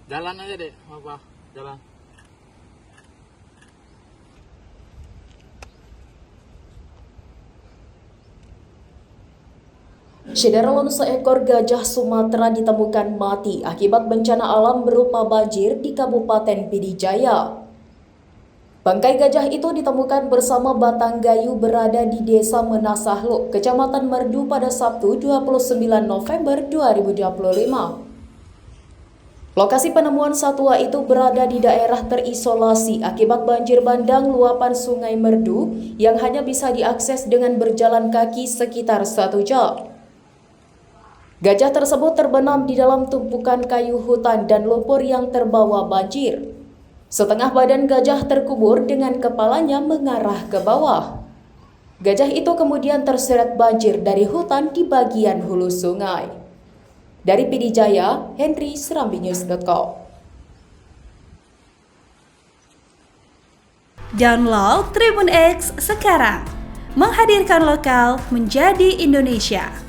Jalan aja deh, apa? Jalan. Saudara, seekor gajah Sumatera ditemukan mati akibat bencana alam berupa banjir di Kabupaten Pidijaya. Bangkai gajah itu ditemukan bersama batang gayu berada di Desa Menasahluk, Kecamatan Merdu pada Sabtu 29 November 2025. Lokasi penemuan satwa itu berada di daerah terisolasi akibat banjir bandang luapan Sungai Merdu yang hanya bisa diakses dengan berjalan kaki sekitar 1 jam. Gajah tersebut terbenam di dalam tumpukan kayu hutan dan lumpur yang terbawa banjir. Setengah badan gajah terkubur dengan kepalanya mengarah ke bawah. Gajah itu kemudian terseret banjir dari hutan di bagian hulu sungai. Dari Pidijaya, Henry, serambinews.com. Download Tribun X sekarang, menghadirkan lokal menjadi Indonesia.